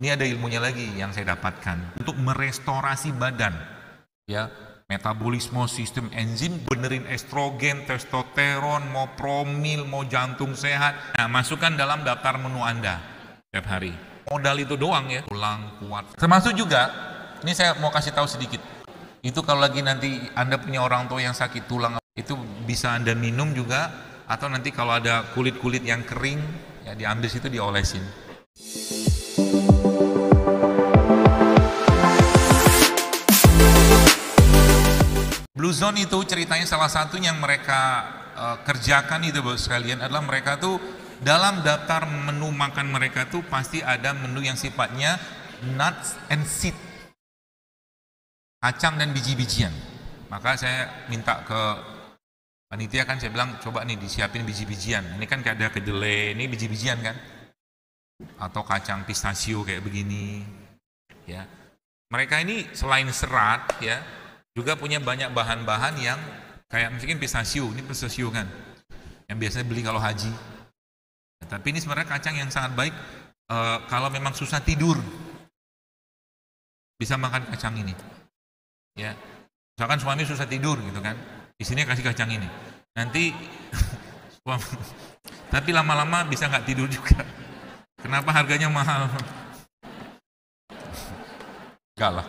Ini ada ilmunya lagi yang saya dapatkan untuk merestorasi badan, ya, metabolisme, sistem enzim, benerin estrogen, testosteron, mau promil, mau jantung sehat. Nah, masukkan dalam daftar menu Anda setiap hari. Modal itu doang ya, tulang kuat. Termasuk juga, ini saya mau kasih tahu sedikit. Itu kalau lagi nanti Anda punya orang tua yang sakit tulang, itu bisa Anda minum juga, atau nanti kalau ada kulit-kulit yang kering, ya diambil situ diolesin. Blue Zone itu ceritanya salah satu yang mereka kerjakan itu Bapak sekalian adalah mereka tuh dalam daftar menu makan mereka tuh pasti ada menu yang sifatnya nuts and seed, kacang dan biji-bijian. Maka saya minta ke panitia kan, saya bilang coba nih disiapin biji-bijian. Ini kan kayak ada kedelai, ini biji-bijian kan, atau kacang pistachio kayak begini. Ya, mereka ini selain serat ya, juga punya banyak bahan-bahan yang kayak mungkin pistachio, ini pistachio kan, yang biasanya beli kalau haji. Tapi ini sebenarnya kacang yang sangat baik kalau memang susah tidur, bisa makan kacang ini. Ya, misalkan suami susah tidur gitu kan, di sini kasih kacang ini. Nanti tapi lama-lama bisa nggak tidur juga. Kenapa harganya mahal? Enggak lah.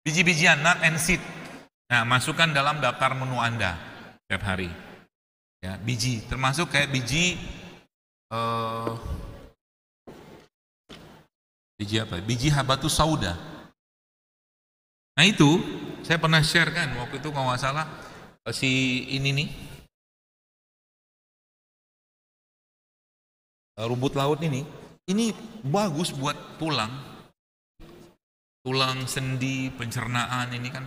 Biji-bijian, nut and seed. Nah, masukkan dalam daftar menu Anda setiap hari. Ya, biji, termasuk kayak biji biji apa? Biji habatus sauda. Nah itu saya pernah share kan waktu itu kalau nggak salah si ini nih rumput laut ini bagus buat tulang sendi, pencernaan. Ini kan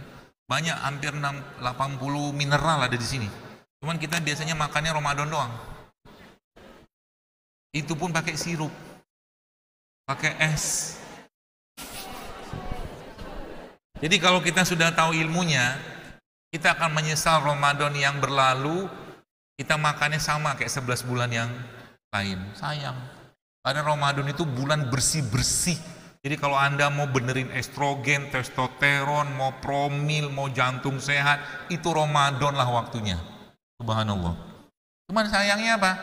banyak, hampir 80 mineral ada di sini. Cuman kita biasanya makannya Ramadan doang. Itu pun pakai sirup, pakai es. Jadi kalau kita sudah tahu ilmunya, kita akan menyesal Ramadan yang berlalu kita makannya sama kayak 11 bulan yang lain. Sayang. Karena Ramadan itu bulan bersih-bersih. Jadi kalau Anda mau benerin estrogen, testosteron, mau promil, mau jantung sehat, itu Ramadan lah waktunya. Subhanallah. Cuman sayangnya apa?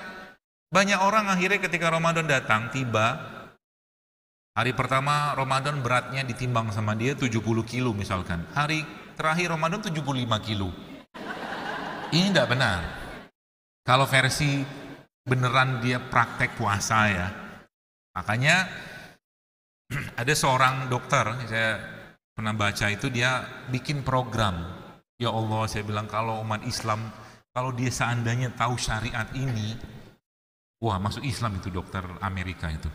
Banyak orang akhirnya ketika Ramadan datang, tiba, hari pertama Ramadan beratnya ditimbang sama dia 70 kilo misalkan. Hari terakhir Ramadan 75 kilo. Ini tidak benar. Kalau versi beneran dia praktek puasa ya. Makanya ada seorang dokter, saya pernah baca itu, dia bikin program. Ya Allah, saya bilang kalau umat Islam, kalau dia seandainya tahu syariat ini, wah masuk Islam itu dokter Amerika itu.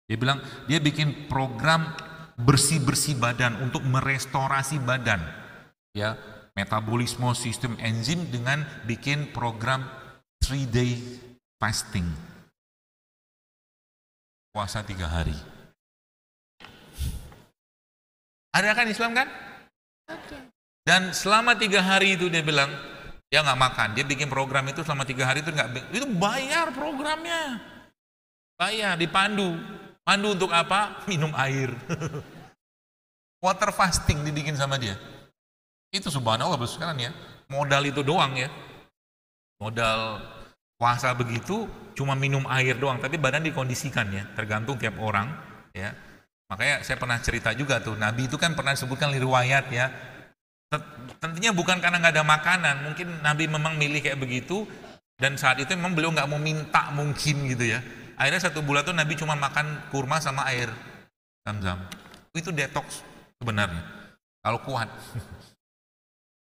Dia bilang dia bikin program bersih-bersih badan untuk merestorasi badan, ya, metabolisme, sistem enzim, dengan bikin program 3-day fasting, puasa 3 hari. Ada kan Islam kan? Ada. Dan selama 3 hari itu dia bilang dia nggak makan. Dia bikin program itu selama 3 hari itu nggak, itu bayar programnya, bayar, dipandu. Pandu untuk apa? Minum air. Water fasting dibikin sama dia. Itu subhanallah sekarang ya. Modal itu doang ya. Modal puasa begitu cuma minum air doang, tapi badan dikondisikan ya, tergantung tiap orang ya. Makanya saya pernah cerita juga tuh, Nabi itu kan pernah disebutkan riwayat ya. Tentunya bukan karena nggak ada makanan, mungkin Nabi memang milih kayak begitu, dan saat itu memang beliau nggak mau minta mungkin gitu ya. Akhirnya 1 bulan tuh Nabi cuma makan kurma sama air Zam-Zam. Itu detox sebenarnya. Kalau kuat.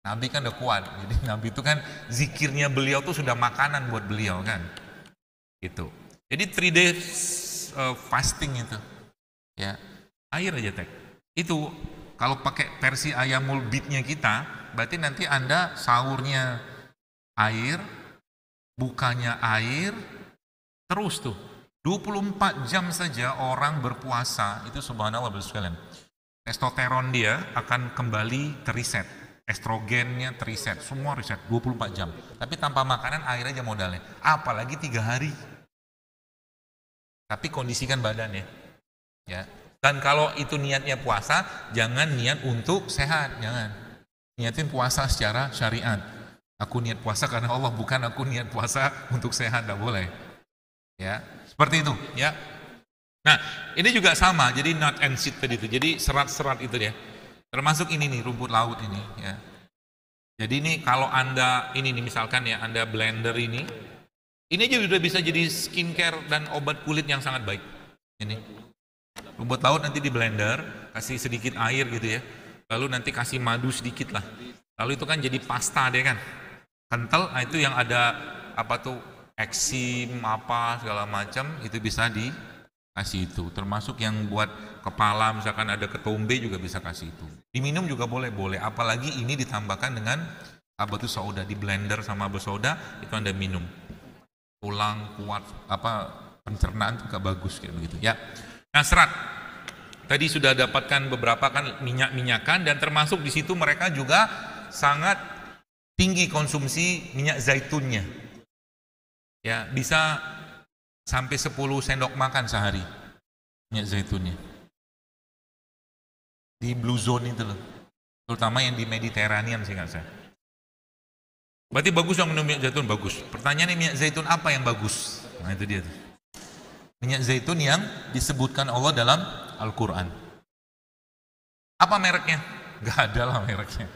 Nabi kan udah kuat. Jadi Nabi itu kan zikirnya beliau tuh sudah makanan buat beliau kan. Gitu. Jadi 3 days fasting itu. Ya. Air aja tek. Itu kalau pakai versi ayamul bidnya kita, berarti nanti Anda sahurnya air, bukanya air, terus tuh 24 jam saja orang berpuasa itu subhanallah sekalian. Testosteron dia akan kembali teriset, estrogennya teriset, semua riset 24 jam. Tapi tanpa makanan, air aja modalnya. Apalagi 3 hari. Tapi kondisikan badan ya. Ya. Dan kalau itu niatnya puasa, jangan niat untuk sehat, jangan. Niatin puasa secara syariat. Aku niat puasa karena Allah, bukan aku niat puasa untuk sehat, tidak boleh. Ya, seperti itu, ya. Nah, ini juga sama, jadi nut and seed tadi itu. Jadi serat-serat itu ya. Termasuk ini nih, rumput laut ini, ya. Jadi ini kalau Anda ini nih misalkan ya, Anda blender ini aja sudah bisa jadi skincare dan obat kulit yang sangat baik. Ini rumput laut nanti di blender, kasih sedikit air gitu ya, lalu nanti kasih madu sedikit lah, lalu itu kan jadi pasta deh kan, kental. Nah itu yang ada apa tuh eksim apa segala macam itu bisa dikasih itu, termasuk yang buat kepala misalkan ada ketombe juga bisa kasih itu. Diminum juga boleh, apalagi ini ditambahkan dengan apa tuh soda, di blender sama soda itu Anda minum. Tulang kuat, apa pencernaan juga bagus kayak begitu ya. Nah, serat tadi sudah dapatkan beberapa kan minyak-minyakan, dan termasuk di situ mereka juga sangat tinggi konsumsi minyak zaitunnya. Ya, bisa sampai 10 sendok makan sehari minyak zaitunnya. Di blue zone itu loh. Terutama yang di Mediterranean sih nggak saya. Berarti bagus yang minum minyak zaitun, bagus. Pertanyaannya minyak zaitun apa yang bagus? Nah itu dia tuh. Minyak zaitun yang disebutkan Allah dalam Al-Quran. Apa mereknya? Gak ada lah mereknya.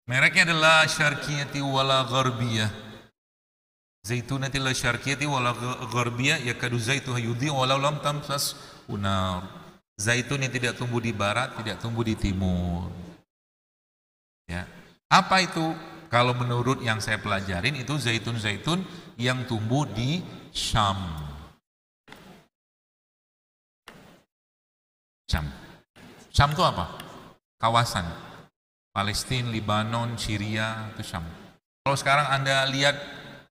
Mereknya adalah syarqiyati wala gharbiyah. Zaitunati la syarqiyati wala gharbiyah yakadu zaituha yudhi walau lam tamsas unar. Zaitun yang tidak tumbuh di barat, tidak tumbuh di timur. Ya. Apa itu? Kalau menurut yang saya pelajarin itu zaitun-zaitun yang tumbuh di Syam. Syam itu apa? Kawasan Palestina, Lebanon, Syria, itu Syam. Kalau sekarang Anda lihat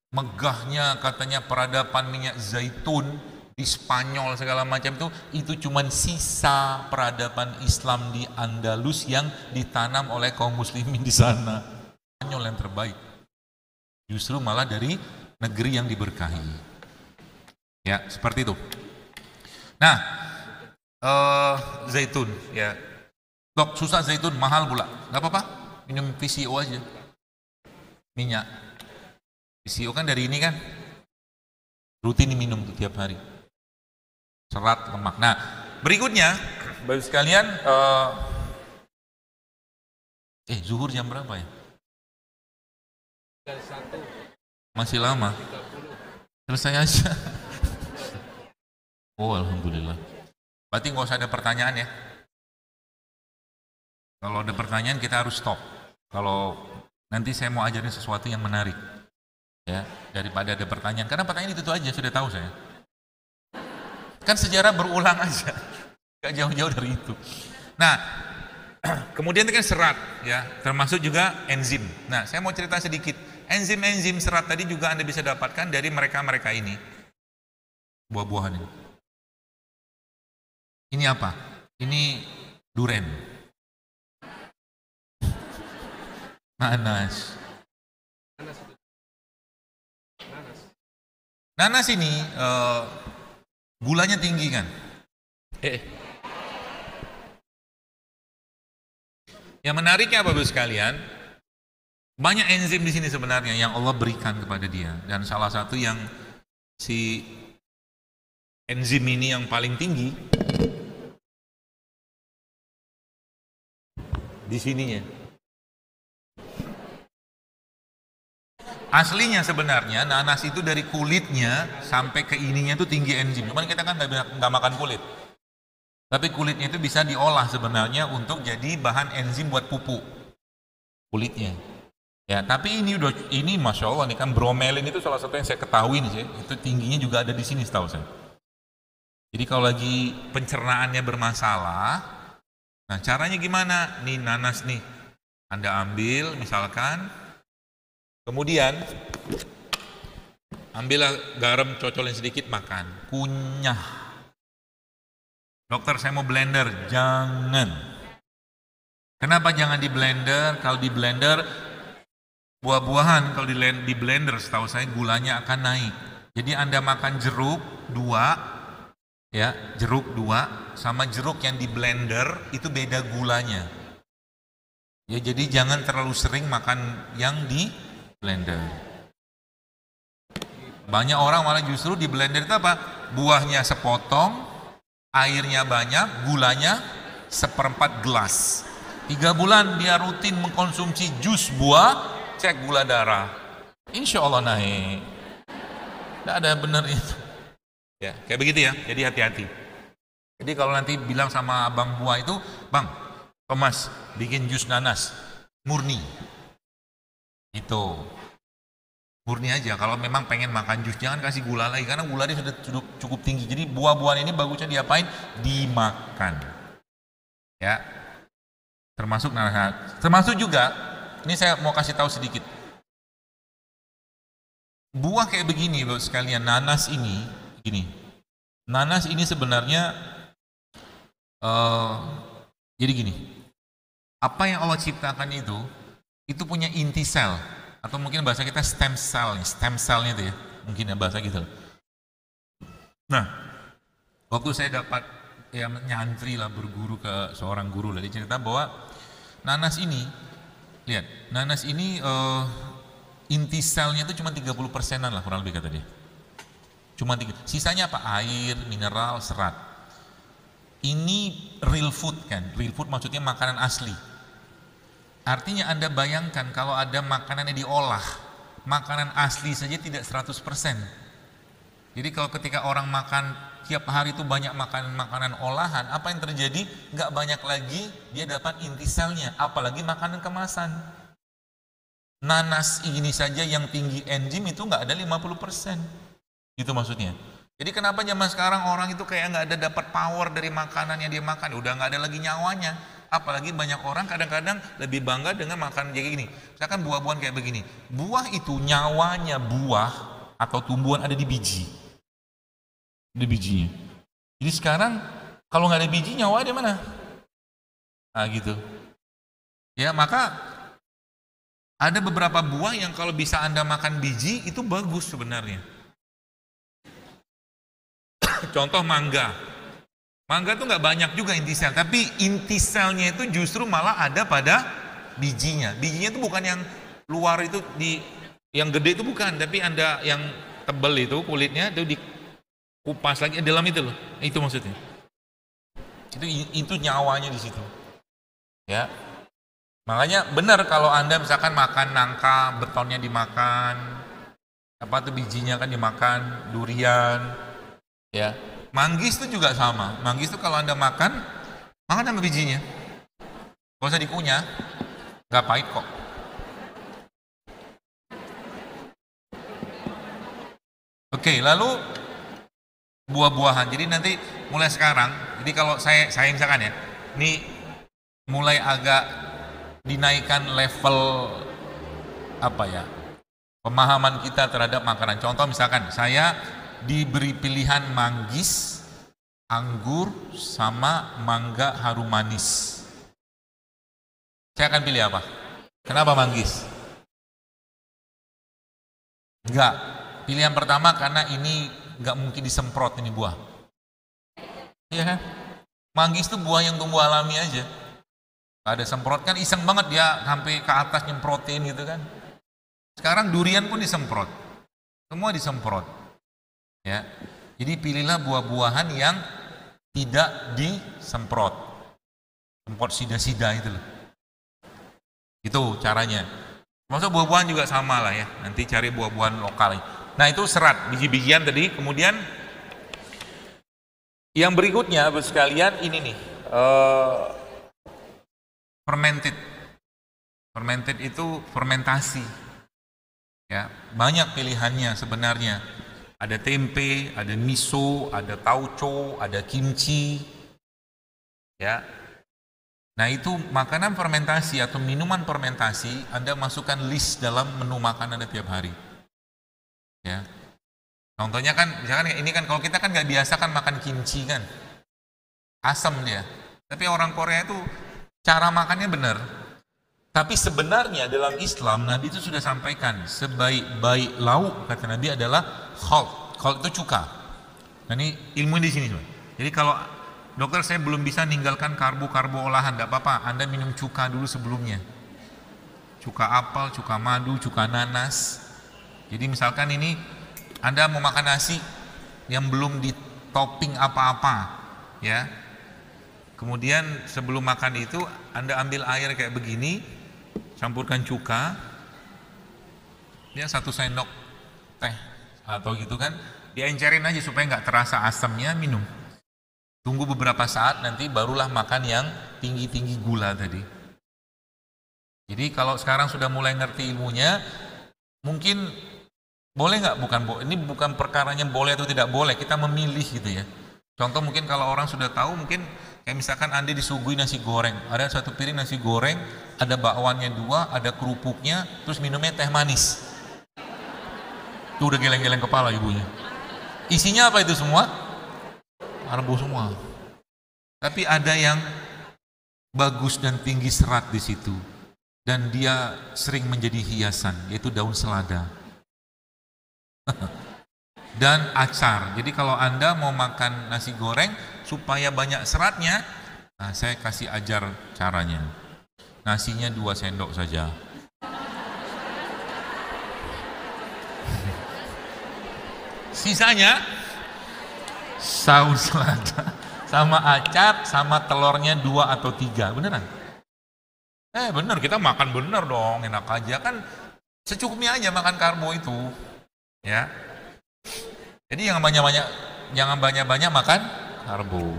megahnya katanya peradaban minyak zaitun di Spanyol segala macam itu cuman sisa peradaban Islam di Andalus yang ditanam oleh kaum muslimin di sana. Spanyol yang terbaik, justru malah dari negeri yang diberkahi. Ya, seperti itu. Nah, zaitun, ya. Dok, susah zaitun, mahal pula. Gak apa-apa, minum PCO aja. Minyak. PCO kan dari ini kan, rutin diminum tuh tiap hari. Serat, lemak. Nah, berikutnya, bagi sekalian, zuhur jam berapa ya? Masih lama. Selesai aja. Oh, alhamdulillah. Berarti nggak usah ada pertanyaan ya. Kalau ada pertanyaan kita harus stop. Kalau nanti saya mau ajarin sesuatu yang menarik, ya, daripada ada pertanyaan. Karena pertanyaan itu aja sudah tahu saya. Kan sejarah berulang aja, nggak jauh-jauh dari itu. Nah, kemudian itu kan serat, ya, termasuk juga enzim. Nah, saya mau cerita sedikit. Enzim-enzim serat tadi juga Anda bisa dapatkan dari mereka-mereka ini. Buah-buahan ini. Ini apa? Ini duren. Nanas. Nanas ini gulanya tinggi kan? Yang menariknya apa Bapak sekalian? Banyak enzim di sini sebenarnya yang Allah berikan kepada dia, dan salah satu yang si enzim ini yang paling tinggi di sininya. Aslinya sebenarnya nanas itu dari kulitnya sampai ke ininya itu tinggi enzim. Cuman kita kan nggak makan kulit. Tapi kulitnya itu bisa diolah sebenarnya untuk jadi bahan enzim buat pupuk kulitnya. Ya, tapi ini masya Allah nih kan bromelin itu salah satu yang saya ketahui nih sih, itu tingginya juga ada di sini setahu saya. Jadi kalau lagi pencernaannya bermasalah, nah caranya gimana? Nih nanas nih, Anda ambil misalkan, kemudian ambillah garam, cocolin sedikit, makan, kunyah. Dokter saya mau blender, jangan. Kenapa jangan di blender? Kalau di blender buah-buahan kalau di blender setahu saya gulanya akan naik. Jadi Anda makan jeruk 2, Ya, jeruk 2 sama jeruk yang di blender itu beda gulanya. Ya, jadi jangan terlalu sering makan yang di blender. Banyak orang malah justru di blender itu apa? Buahnya sepotong, airnya banyak, gulanya 1/4 gelas. 3 bulan dia rutin mengkonsumsi jus buah, cek gula darah. Insya Allah naik. Tidak ada benar itu. Ya, kayak begitu ya. Jadi hati-hati. Jadi kalau nanti bilang sama abang buah itu, bang, Thomas bikin jus nanas murni. Itu murni aja. Kalau memang pengen makan jus, jangan kasih gula lagi karena gulanya sudah cukup tinggi. Jadi buah-buahan ini bagusnya diapain? Dimakan. Ya. Termasuk nanas. Termasuk juga, ini saya mau kasih tahu sedikit. Buah kayak begini, Bapak sekalian, nanas ini gini. Nanas ini sebenarnya jadi gini. Apa yang Allah ciptakan itu punya inti sel atau mungkin bahasa kita stem cellnya itu ya, mungkin ya bahasa gitu. Nah, waktu saya dapat ya nyantri lah berguru ke seorang guru lah, dia cerita bahwa nanas ini, lihat, nanas ini inti selnya itu cuma 30%-an lah kurang lebih kata dia. Cuma 3, sisanya apa? Air, mineral, serat. Ini real food kan, real food maksudnya makanan asli. Artinya Anda bayangkan kalau ada makanan yang diolah, makanan asli saja tidak 100%. Jadi kalau ketika orang makan tiap hari itu banyak makanan olahan, apa yang terjadi? Nggak banyak lagi dia dapat inti selnya, apalagi makanan kemasan. Nanas ini saja yang tinggi enzim itu nggak ada 50%. Itu maksudnya. Jadi kenapa zaman sekarang orang itu kayak nggak ada dapat power dari makanan yang dia makan, udah nggak ada lagi nyawanya. Apalagi banyak orang kadang-kadang lebih bangga dengan makan kayak gini. Misalkan buah-buahan kayak begini. Buah itu nyawanya buah atau tumbuhan ada di biji. Di bijinya. Jadi sekarang kalau nggak ada biji nyawa di mana? Nah gitu. Ya maka ada beberapa buah yang kalau bisa Anda makan biji itu bagus sebenarnya. Contoh mangga. Mangga tuh nggak banyak juga inti sel, tapi inti selnya itu justru malah ada pada bijinya. Bijinya itu bukan yang luar itu yang gede itu bukan, tapi Anda yang tebal itu kulitnya itu dikupas lagi dalam itu loh. Itu maksudnya. Itu nyawanya di situ. Ya. Makanya benar kalau Anda misalkan makan nangka, betonnya dimakan, apa tuh bijinya kan dimakan, durian, ya. Manggis itu juga sama. Manggis itu kalau Anda makan sama bijinya. Gak usah dikunyah, gak pahit kok. Oke, lalu buah-buahan. Jadi nanti mulai sekarang, jadi kalau saya misalkan ya, ini mulai agak dinaikkan level apa ya, pemahaman kita terhadap makanan. Contoh misalkan saya diberi pilihan manggis, anggur, sama mangga harum manis. Saya akan pilih apa? Kenapa manggis? Enggak. Pilihan pertama karena ini enggak mungkin disemprot ini buah. Iya kan? Manggis itu buah yang tumbuh alami aja. Gak ada semprot kan, iseng banget dia sampai ke atas nyemprotin gitu kan. Sekarang durian pun disemprot. Semua disemprot. Ya, jadi pilihlah buah-buahan yang tidak disemprot, semprot sida-sida itu loh. Itu caranya. Maksud buah-buahan juga sama lah ya. Nanti cari buah-buahan lokal. Nah itu serat, biji-bijian tadi. Kemudian yang berikutnya, Bapak sekalian, ini nih, fermented. Fermented itu fermentasi. Ya, banyak pilihannya sebenarnya. Ada tempe, ada miso, ada tauco, ada kimchi. Ya. Nah, itu makanan fermentasi atau minuman fermentasi Anda masukkan list dalam menu makan Anda tiap hari. Ya. Contohnya kan, misalkan ini kan kalau kita kan nggak biasa kan makan kimchi kan. Asam dia. Tapi orang Korea itu cara makannya benar. Tapi sebenarnya dalam Islam Nabi itu sudah sampaikan sebaik-baik lauk kata Nabi adalah khalt. Khalt itu cuka. Nah ini ilmu di sini. Jadi kalau dokter saya belum bisa ninggalkan karbo-karbo olahan, tidak apa-apa, Anda minum cuka dulu sebelumnya. Cuka apel, cuka madu, cuka nanas. Jadi misalkan ini Anda mau makan nasi yang belum di topping apa-apa, ya. Kemudian sebelum makan itu Anda ambil air kayak begini, campurkan cuka, ya 1 sendok teh atau gitu kan, diencerin aja supaya nggak terasa asamnya, minum. Tunggu beberapa saat, nanti barulah makan yang tinggi-tinggi gula tadi. Jadi kalau sekarang sudah mulai ngerti ilmunya, mungkin boleh nggak? Ini bukan perkaranya boleh atau tidak boleh, kita memilih gitu ya. Contoh mungkin kalau orang sudah tahu, mungkin kayak misalkan Anda disuguhi nasi goreng, ada 1 piring nasi goreng, ada bakwannya 2, ada kerupuknya, terus minumnya teh manis. Itu udah geleng-geleng kepala ibunya. Isinya apa itu semua? Karbo semua. Tapi ada yang bagus dan tinggi serat di situ, dan dia sering menjadi hiasan, yaitu daun selada dan acar. Jadi kalau Anda mau makan nasi goreng supaya banyak seratnya, nah saya kasih ajar caranya. Nasinya 2 sendok saja. Sisanya saus selada sama acar sama telurnya 2 atau 3, beneran? Bener, kita makan bener dong, enak aja kan, secukupnya aja makan karbo itu, ya. Jadi jangan banyak-banyak makan karbo,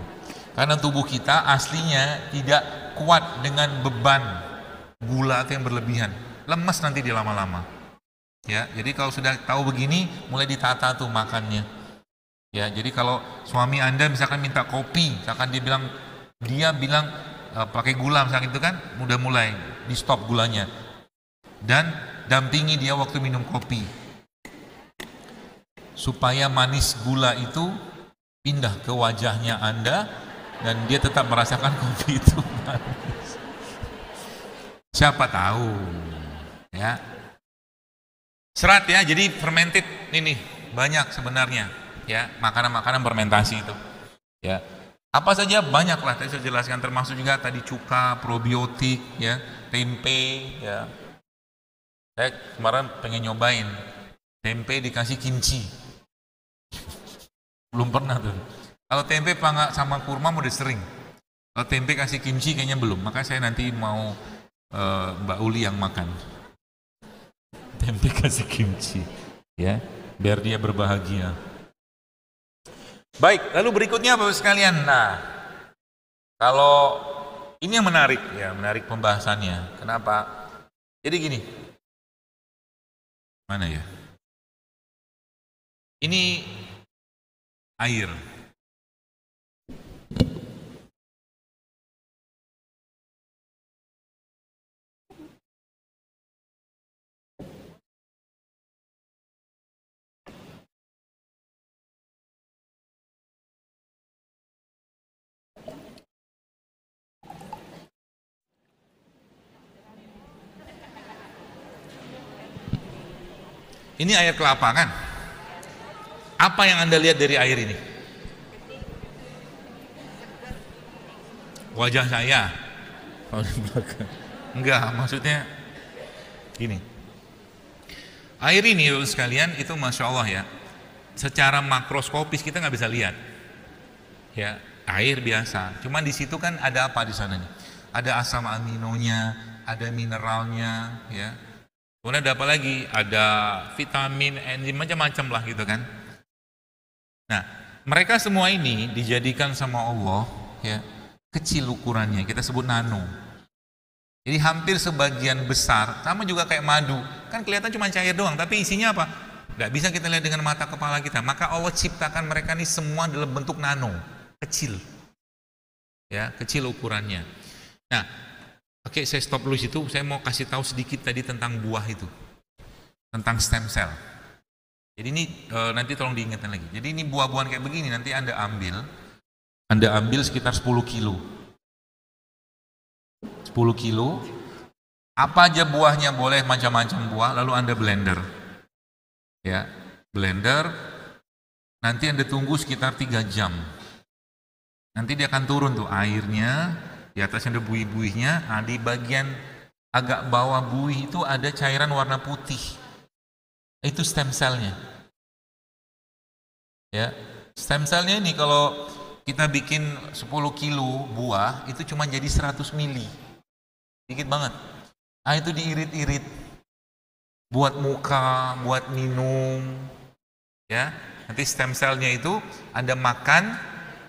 karena tubuh kita aslinya tidak kuat dengan beban gula yang berlebihan, lemas nanti di lama-lama, ya. Jadi kalau sudah tahu begini, mulai ditata tuh makannya. Ya, jadi kalau suami Anda misalkan minta kopi, misalkan dia bilang pakai gula misalkan itu kan, udah mulai di stop gulanya. Dan dampingi dia waktu minum kopi. Supaya manis gula itu pindah ke wajahnya Anda dan dia tetap merasakan kopi itu manis. Siapa tahu, ya. Serat ya, jadi fermented ini banyak sebenarnya. Ya, makanan-makanan fermentasi itu, ya, apa saja banyak lah, tadi saya jelaskan, termasuk juga tadi cuka, probiotik, ya, tempe, ya. Saya kemarin pengen nyobain tempe dikasih kimchi, belum pernah tuh. Kalau tempe pangak sama kurma udah sering, kalau tempe kasih kimchi kayaknya belum, maka saya nanti mau Mbak Uli yang makan tempe kasih kimchi, ya, biar dia berbahagia. Baik, lalu berikutnya Bapak sekalian. Nah, kalau ini yang menarik ya, menarik pembahasannya. Kenapa? Jadi gini. Mana ya? Ini air. Ini air kelapa kan? Apa yang Anda lihat dari air ini? Wajah saya. Oh, di belakang. Enggak, maksudnya gini. Air ini Bapak sekalian itu Masya Allah ya, secara makroskopis kita nggak bisa lihat. Ya, air biasa. Cuman di situ kan ada apa di sana nih? Ada asam aminonya, ada mineralnya, ya. Kemudian ada apa lagi? Ada vitamin, enzim, macam-macam lah gitu kan. Nah, mereka semua ini dijadikan sama Allah, ya, kecil ukurannya, kita sebut nano. Jadi hampir sebagian besar, sama juga kayak madu, kan kelihatan cuma cair doang, tapi isinya apa? Nggak bisa kita lihat dengan mata kepala kita. Maka Allah ciptakan mereka ini semua dalam bentuk nano, kecil, ya, kecil ukurannya. Nah, oke, saya stop dulu situ. Saya mau kasih tahu sedikit tadi tentang buah itu, tentang stem cell. Jadi ini nanti tolong diingatkan lagi. Jadi ini buah-buahan kayak begini nanti Anda ambil sekitar 10 kilo. 10 kilo. Apa aja buahnya boleh, macam-macam buah, lalu Anda blender. Ya, blender. Nanti Anda tunggu sekitar 3 jam. Nanti dia akan turun tuh airnya, di atasnya ada buih-buihnya. Nah, di bagian agak bawah buih itu ada cairan warna putih. Itu stem cell-nya. Ya, stem cell-nya ini kalau kita bikin 10 kilo buah itu cuma jadi 100 mili. Dikit banget. Ah, itu diirit-irit. Buat muka, buat minum. Ya, nanti stem cell-nya itu Anda makan,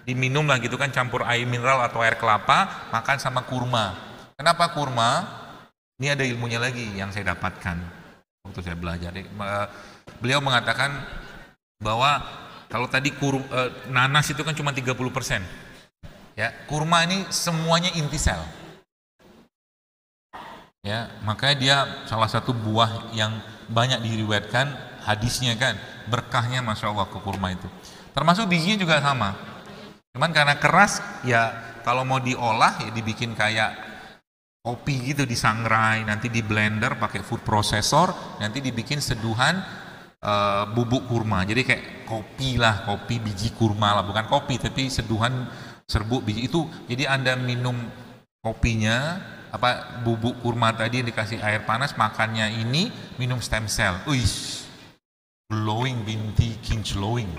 diminum lah gitu kan, campur air mineral atau air kelapa, makan sama kurma. Kenapa kurma? Ini ada ilmunya lagi yang saya dapatkan waktu saya belajar. Beliau mengatakan bahwa kalau tadi nanas itu kan cuma 30%. Ya, kurma ini semuanya inti sel. Ya, makanya dia salah satu buah yang banyak diriwayatkan hadisnya kan, berkahnya Masya Allah ke kurma itu. Termasuk bijinya juga sama. Cuman karena keras, ya kalau mau diolah ya dibikin kayak kopi gitu, disangrai, nanti di blender pakai food processor, nanti dibikin seduhan bubuk kurma. Jadi kayak kopi lah, kopi biji kurma lah, bukan kopi tapi seduhan serbuk biji itu. Jadi Anda minum kopinya, bubuk kurma tadi yang dikasih air panas, makannya ini, minum stem cell. Uish, glowing binti kinclowing.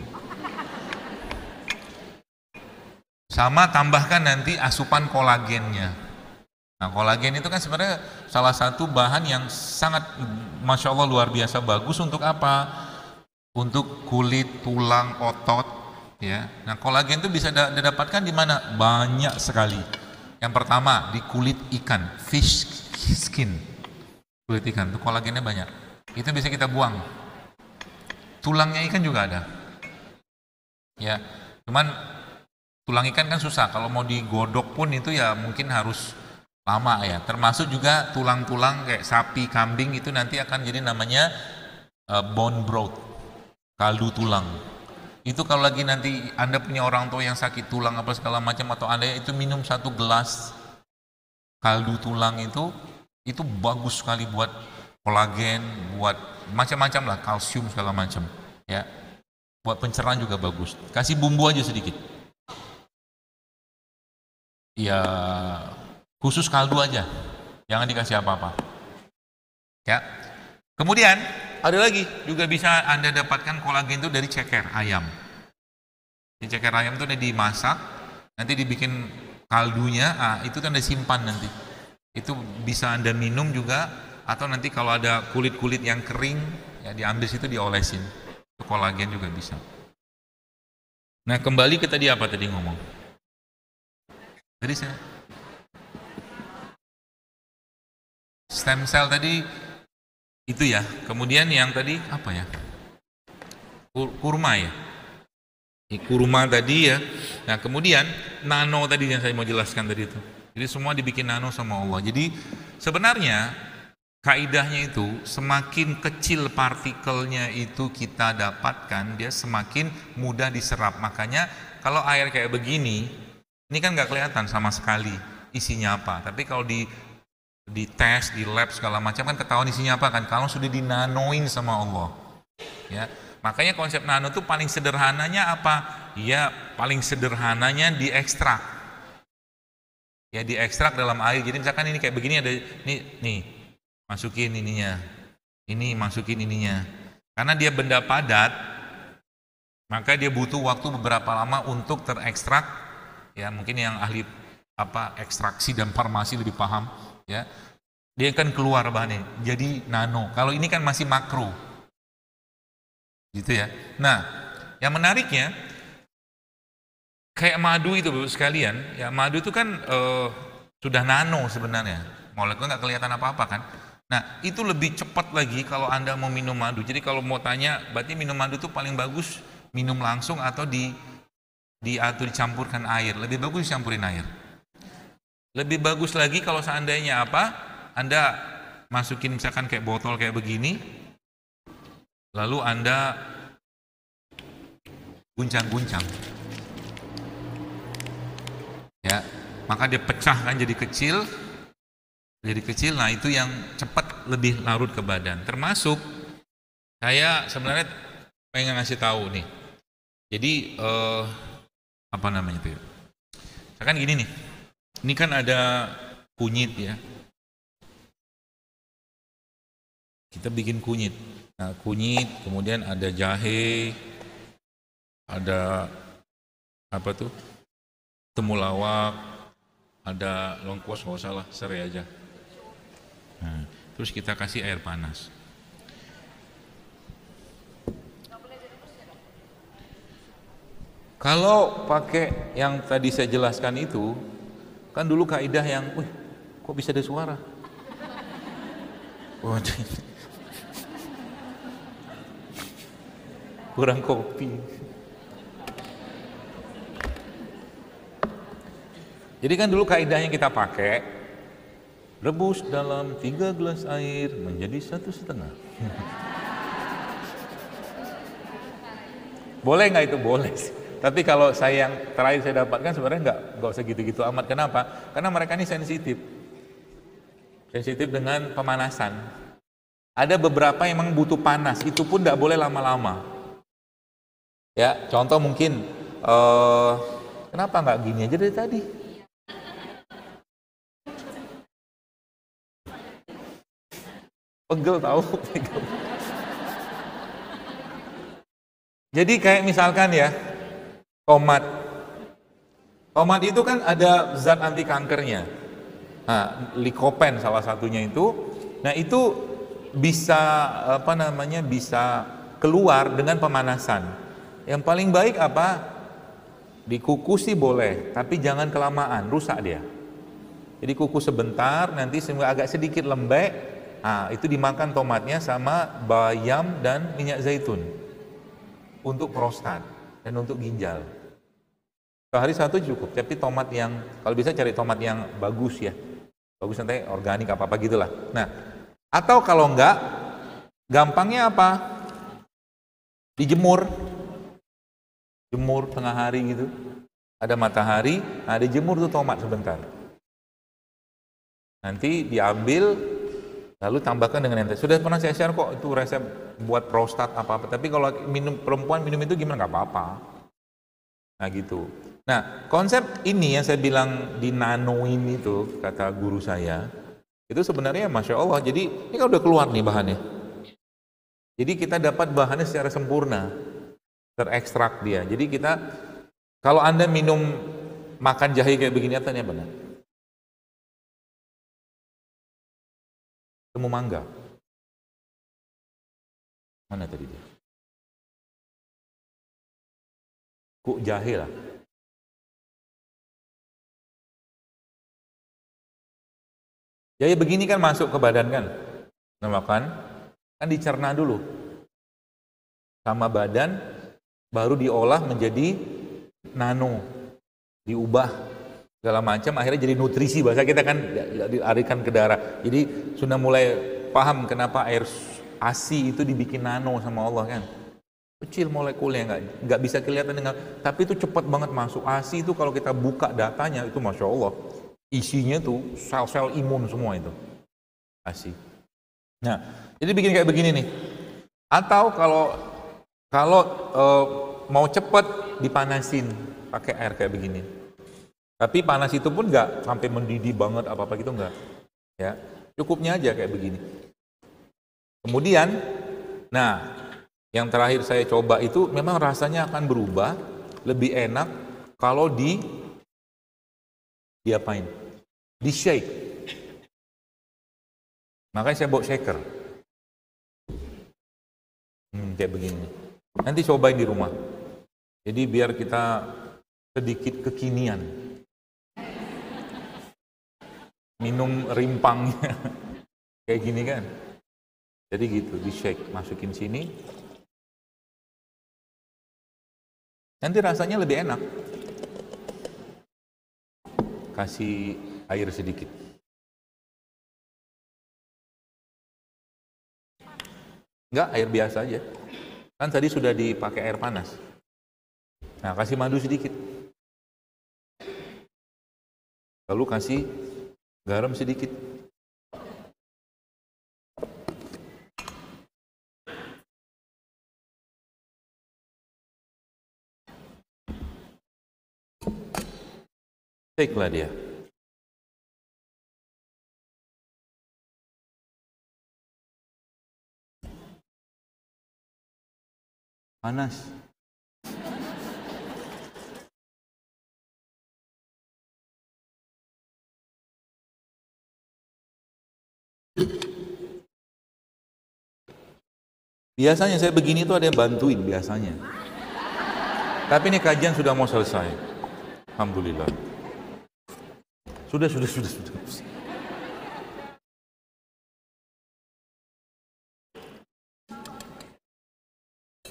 Sama tambahkan nanti asupan kolagennya. Nah, kolagen itu kan sebenarnya salah satu bahan yang sangat Masya Allah luar biasa bagus untuk apa? Untuk kulit, tulang, otot, ya. Nah, kolagen itu bisa didapatkan di mana? Banyak sekali. Yang pertama di kulit ikan, fish skin. Kulit ikan itu kolagennya banyak. Itu bisa kita buang. Tulangnya ikan juga ada. Ya, cuman tulang ikan kan susah. Kalau mau digodok pun itu ya mungkin harus lama ya. Termasuk juga tulang-tulang kayak sapi, kambing itu nanti akan jadi namanya bone broth, kaldu tulang. Itu kalau lagi nanti Anda punya orang tua yang sakit tulang apa segala macam, atau Anda itu minum 1 gelas kaldu tulang itu bagus sekali buat kolagen, buat macam-macam lah, kalsium segala macam ya. Buat pencernaan juga bagus. Kasih bumbu aja sedikit. Ya khusus kaldu aja. Jangan dikasih apa-apa. Ya. Kemudian ada lagi juga bisa Anda dapatkan kolagen itu dari ceker ayam. Di ceker ayam itu ada dimasak, nanti dibikin kaldunya, itu kan disimpan nanti. Itu bisa Anda minum juga, atau nanti kalau ada kulit-kulit yang kering, ya diambil situ diolesin. Itu kolagen juga bisa. Nah, kembali ke tadi apa tadi ngomong? Tadi saya stem cell tadi itu ya. Kemudian yang tadi apa ya? Kurma ya. Kurma tadi ya. Nah, kemudian nano tadi yang saya mau jelaskan tadi itu. Jadi semua dibikin nano sama Allah. Jadi sebenarnya kaidahnya itu semakin kecil partikelnya itu kita dapatkan, dia semakin mudah diserap. Makanya kalau air kayak begini, ini kan nggak kelihatan sama sekali isinya apa. Tapi kalau di tes, di lab segala macam kan ketahuan isinya apa kan, kalau sudah dinanoin sama Allah. Ya, makanya konsep nano itu paling sederhananya apa? Ya, paling sederhananya diekstrak. Ya, diekstrak dalam air. Jadi misalkan ini kayak begini ada nih masukin ininya. Ini masukin ininya. Karena dia benda padat, maka dia butuh waktu beberapa lama untuk terekstrak. Ya, mungkin yang ahli ekstraksi dan farmasi lebih paham. Ya, dia akan keluar bahannya jadi nano. Kalau ini kan masih makro, gitu ya. Nah, yang menariknya kayak madu itu Bapak sekalian, ya madu itu kan sudah nano sebenarnya, molekul nggak kelihatan apa-apa kan. Nah, itu lebih cepat lagi kalau Anda mau minum madu. Jadi kalau mau tanya, berarti minum madu itu paling bagus minum langsung atau atau dicampurkan air. Lebih bagus dicampurin air. Lebih bagus lagi kalau seandainya Anda masukin misalkan kayak botol kayak begini, lalu Anda guncang-guncang, ya, maka dia pecah kan jadi kecil. Nah itu yang cepat lebih larut ke badan. Termasuk saya sebenarnya pengen ngasih tahu nih. Jadi apa namanya itu? Misalkan gini nih, ini kan ada kunyit ya. Kita bikin kunyit. Nah, kunyit, kemudian ada jahe, ada apa tuh? Temulawak, ada lengkuas kalau salah, serai aja. Nah, terus kita kasih air panas. Kalau pakai yang tadi saya jelaskan itu, kan dulu kaidah yang, wih, kok bisa ada suara? Oh, kurang kopi. Jadi kan dulu kaidah yang kita pakai, rebus dalam 3 gelas air menjadi 1,5. Boleh nggak itu? Boleh sih. Tapi kalau saya yang terakhir saya dapatkan sebenarnya nggak usah gitu-gitu amat. Kenapa? Karena mereka ini sensitif dengan pemanasan. Ada beberapa yang memang butuh panas, itu pun nggak boleh lama-lama. Ya, contoh mungkin kenapa nggak gini aja dari tadi? Pegel tahu. Jadi kayak misalkan ya, tomat itu kan ada zat anti kankernya. Nah, likopen salah satunya itu. Nah, itu bisa bisa keluar dengan pemanasan. Yang paling baik apa? Dikukus sih boleh, tapi jangan kelamaan, rusak dia. Jadi kukus sebentar, nanti sehingga agak sedikit lembek. Nah, itu dimakan tomatnya sama bayam dan minyak zaitun untuk prostat dan untuk ginjal. Sehari 1 cukup, tapi tomat yang, kalau bisa cari tomat yang bagus ya, bagus nanti organik apa gitulah. Nah, atau kalau enggak, gampangnya apa? Dijemur, tengah hari gitu, ada matahari, nah dijemur tuh tomat sebentar, nanti diambil, lalu tambahkan dengan ente. Sudah pernah saya share kok itu resep buat prostat apa-apa, tapi kalau perempuan minum itu gimana, nggak apa-apa. Nah gitu. Nah, konsep ini yang saya bilang di nanoin itu, kata guru saya, itu sebenarnya Masya Allah, jadi ini kan udah keluar nih bahannya. Jadi kita dapat bahannya secara sempurna, terekstrak dia. Jadi kita, kalau Anda minum, makan jahe kayak begini, artinya benar. Temu mangga. Mana tadi dia? Kuk jahe lah. Jahe begini kan masuk ke badan kan, makan kan dicerna dulu sama badan, baru diolah menjadi nano, diubah segala macam, akhirnya jadi nutrisi, bahasa kita kan dilarikan ke darah. Jadi sudah mulai paham kenapa air ASI itu dibikin nano sama Allah kan, kecil molekulnya, nggak bisa kelihatan dengan, tapi itu cepat banget masuk. ASI itu kalau kita buka datanya itu Masya Allah, isinya tuh sel-sel imun semua itu ASI. Nah, jadi bikin kayak begini nih. Atau kalau mau cepat dipanasin pakai air kayak begini. Tapi panas itu pun nggak sampai mendidih banget apa gitu nggak. Ya, cukupnya aja kayak begini. Kemudian, nah, yang terakhir saya coba itu memang rasanya akan berubah, lebih enak kalau diapain? Di shake. Makanya saya bawa shaker. Kayak begini. Nanti cobain di rumah. Jadi biar kita sedikit kekinian. Minum rimpangnya. Kayak gini kan. Jadi gitu, di shake, masukin sini. Nanti rasanya lebih enak. Kasih air sedikit. Enggak, air biasa aja. Kan tadi sudah dipakai air panas. Nah, kasih madu sedikit. Lalu kasih garam sedikit. Take-lah dia. Panas. Biasanya saya begini tuh ada yang bantuin biasanya. Tapi ini kajian sudah mau selesai. Alhamdulillah. Sudah.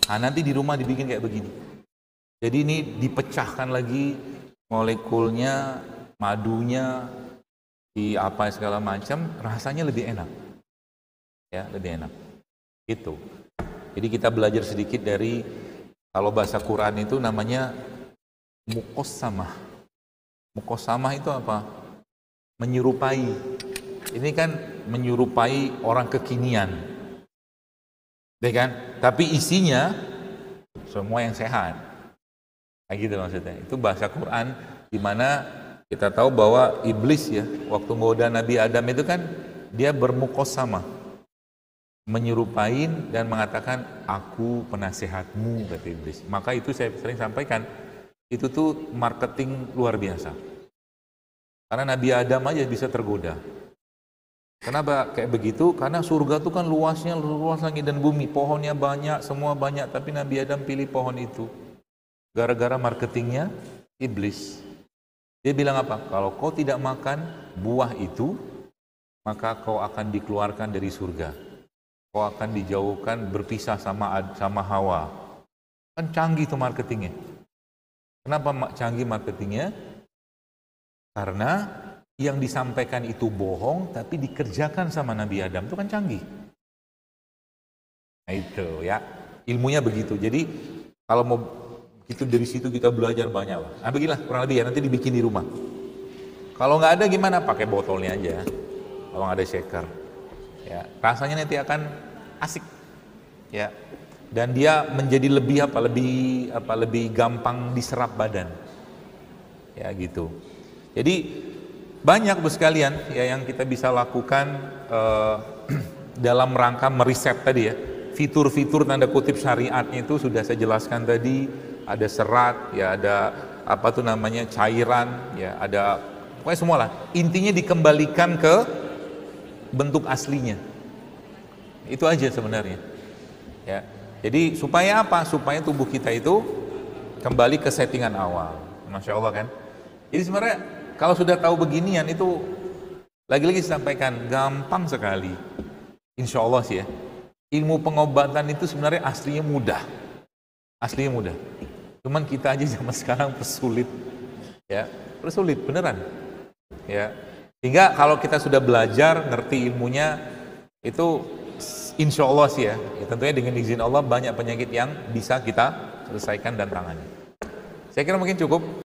Nah, nanti di rumah dibikin kayak begini. Jadi ini dipecahkan lagi molekulnya, madunya, di apa segala macam, rasanya lebih enak. Ya, lebih enak. Gitu. Jadi kita belajar sedikit dari, kalau bahasa Quran itu namanya muqassamah. Muqassamah itu apa? Menyerupai. Ini kan menyerupai orang kekinian. Ya kan? Tapi isinya semua yang sehat. Kayak gitu maksudnya. Itu bahasa Quran di mana kita tahu bahwa iblis ya, waktu menggoda Nabi Adam itu kan dia bermuqassamah, menyerupain dan mengatakan aku penasehatmu, kata iblis. Maka itu saya sering sampaikan, itu tuh marketing luar biasa. Karena Nabi Adam aja bisa tergoda. Kenapa kayak begitu? Karena surga itu kan luasnya luas langit dan bumi, pohonnya banyak, semua banyak, tapi Nabi Adam pilih pohon itu. Gara-gara marketingnya iblis. Dia bilang apa? Kalau kau tidak makan buah itu, maka kau akan dikeluarkan dari surga. Kau akan dijauhkan, berpisah sama Hawa. Kan canggih tuh marketingnya. Kenapa canggih marketingnya? Karena yang disampaikan itu bohong, tapi dikerjakan sama Nabi Adam, itu kan canggih. Nah itu ya, ilmunya begitu. Jadi kalau mau itu dari situ kita belajar banyak lah. Nah beginilah kurang lebih ya, nanti dibikin di rumah. Kalau nggak ada gimana? Pakai botolnya aja. Kalau nggak ada shaker, ya rasanya nanti akan asik, ya. Dan dia menjadi lebih gampang diserap badan, ya gitu. Jadi banyak sekalian ya yang kita bisa lakukan dalam rangka meriset tadi ya. Fitur-fitur tanda kutip syariatnya itu sudah saya jelaskan tadi. Ada serat, ya ada apa tuh namanya cairan, ya ada pokoknya semua lah. Intinya dikembalikan ke bentuk aslinya. Itu aja sebenarnya. Ya. Jadi supaya apa? Supaya tubuh kita itu kembali ke settingan awal. Masya Allah kan? Jadi sebenarnya kalau sudah tahu beginian itu lagi-lagi sampaikan gampang sekali. Insya Allah sih ya. Ilmu pengobatan itu sebenarnya aslinya mudah. Aslinya mudah. Cuman kita aja zaman sekarang persulit. Ya, persulit beneran. Ya. Sehingga kalau kita sudah belajar, ngerti ilmunya itu insya Allah sih ya. Tentunya dengan izin Allah banyak penyakit yang bisa kita selesaikan dan tangani. Saya kira mungkin cukup.